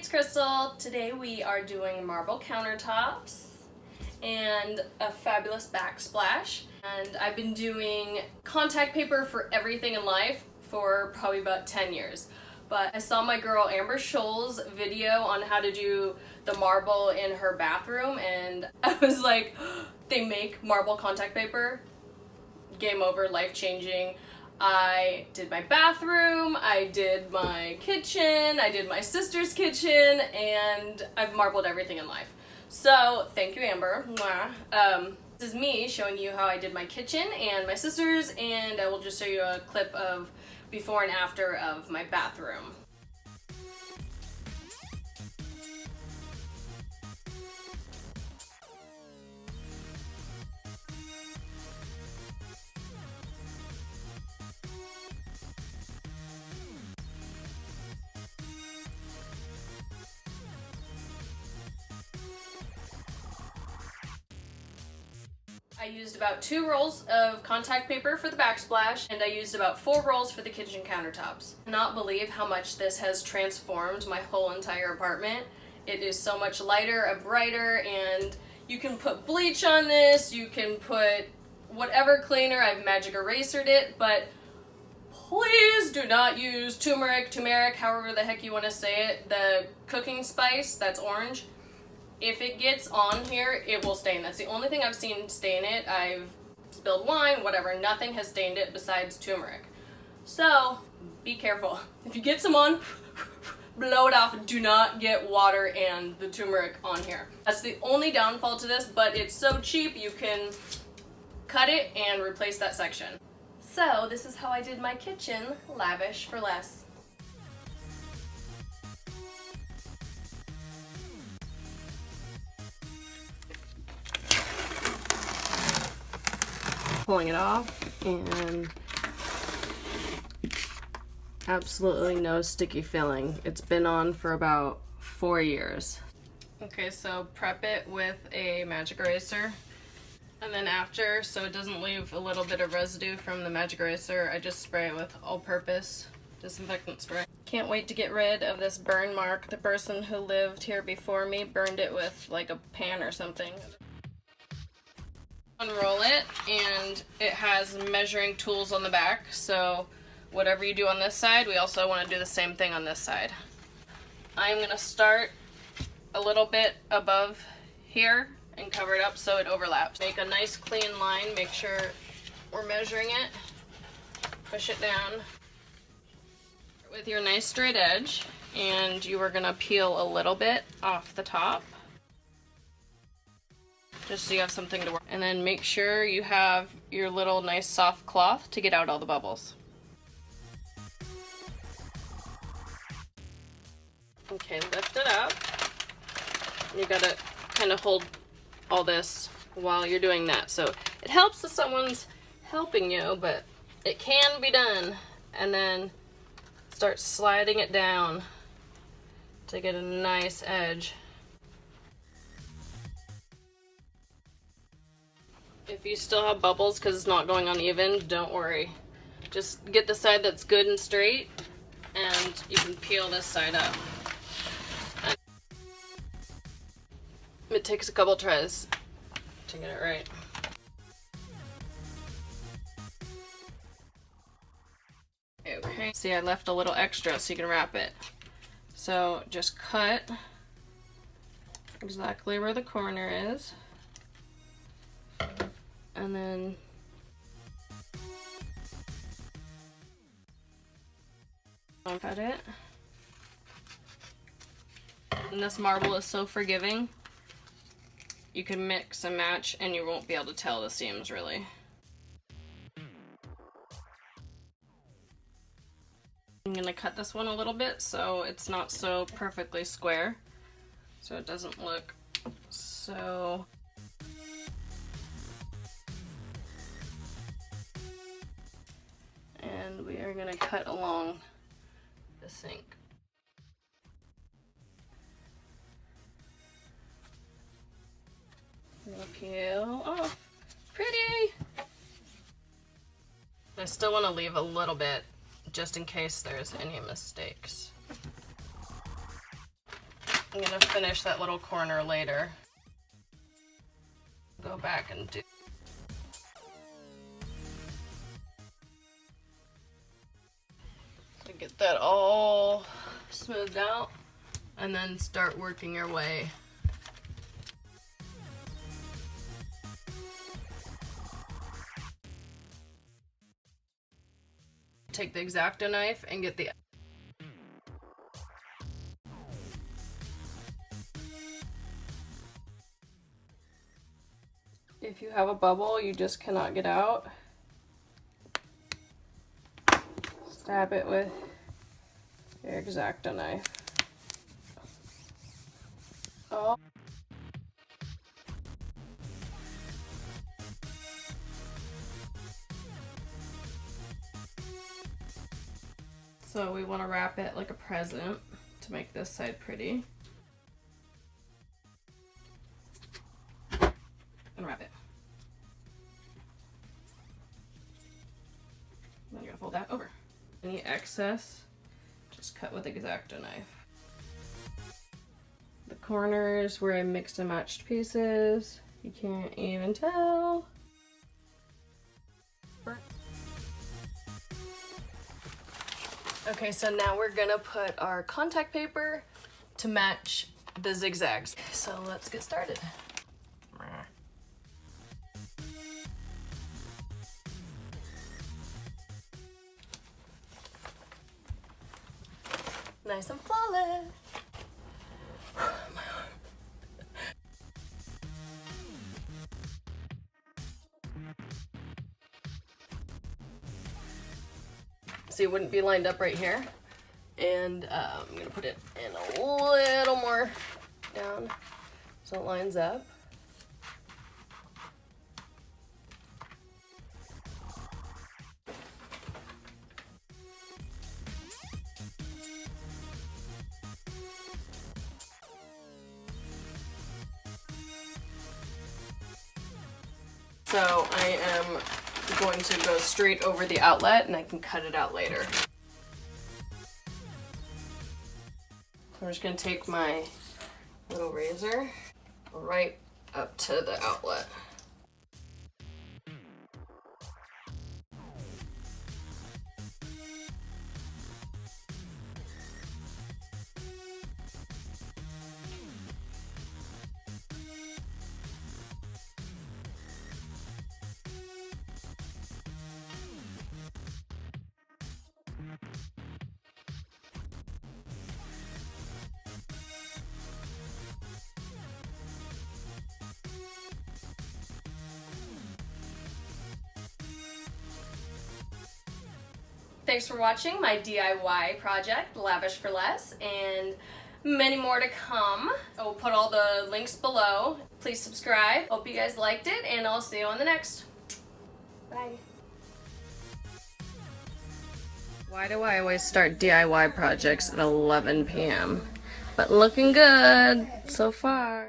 it's Crystal. Today we are doing marble countertops and a fabulous backsplash. And I've been doing contact paper for everything in life for probably about 10 years. But I saw my girl Amber Scholl's video on how to do the marble in her bathroom, and I was like, they make marble contact paper? Game over, life-changing. I did my bathroom, I did my kitchen, I did my sister's kitchen, and I've marbled everything in life. So, thank you, Amber. This is me showing you how I did my kitchen and my sister's, and I will just show you a clip of before and after of my bathroom. I used about 2 rolls of contact paper for the backsplash, and I used about 4 rolls for the kitchen countertops. I cannot believe how much this has transformed my whole entire apartment. It is so much lighter, brighter, and you can put bleach on this, you can put whatever cleaner. I've magic erasered it, but please do not use turmeric, however the heck you want to say it, the cooking spice, that's orange. If it gets on here, it will stain. That's the only thing I've seen stain it. I've spilled wine, whatever. Nothing has stained it besides turmeric. So, be careful. If you get some on, blow it off. Do not get water and the turmeric on here. That's the only downfall to this, but it's so cheap you can cut it and replace that section. So, this is how I did my kitchen, lavish for less. Pulling it off, and absolutely no sticky filling. It's been on for about 4 years. Okay, so prep it with a magic eraser, and then after, so it doesn't leave a little bit of residue from the magic eraser, I just spray it with all-purpose disinfectant spray. Can't wait to get rid of this burn mark. The person who lived here before me burned it with like a pan or something. Unroll it, and it has measuring tools on the back, so whatever you do on this side, we also want to do the same thing on this side. I'm going to start a little bit above here and cover it up so it overlaps. Make a nice clean line, make sure we're measuring it, push it down with your nice straight edge, and you are going to peel a little bit off the top, just so you have something to work. And then make sure you have your little nice soft cloth to get out all the bubbles. Okay, lift it up. You gotta kind of hold all this while you're doing that. So it helps if someone's helping you, but it can be done. And then start sliding it down to get a nice edge. If you still have bubbles because it's not going uneven, don't worry. Just get the side that's good and straight, and you can peel this side up. It takes a couple tries to get it right. Okay, see, I left a little extra so you can wrap it. So just cut exactly where the corner is. And then cut it. And this marble is so forgiving. You can mix and match and you won't be able to tell the seams really. I'm gonna cut this one a little bit so it's not so perfectly square, so it doesn't look so. And we are gonna cut along the sink. Peel off. Pretty! I still want to leave a little bit just in case there's any mistakes. I'm gonna finish that little corner later. Go back and do. To get that all smoothed out, and then start working your way. Take the X-ACTO knife and get the if you have a bubble you just cannot get out, stab it with your X-ACTO knife. Oh. So we want to wrap it like a present to make this side pretty. Unwrap it. Then you're gonna fold that over. Any excess, just cut with the X-ACTO knife. The corners where I mixed and matched pieces, you can't even tell. Okay, so now we're gonna put our contact paper to match the zigzags. So let's get started. Nice and flawless. So it wouldn't be lined up right here. And I'm gonna put it in a little more down so it lines up. So I am going to go straight over the outlet and I can cut it out later. So I'm just going to take my little razor right up to the outlet. Thanks for watching my DIY project, Lavish for Less, and many more to come. I will put all the links below. Please subscribe. Hope you guys liked it, and I'll see you on the next. Bye. Why do I always start DIY projects at 11 p.m.? But looking good so far.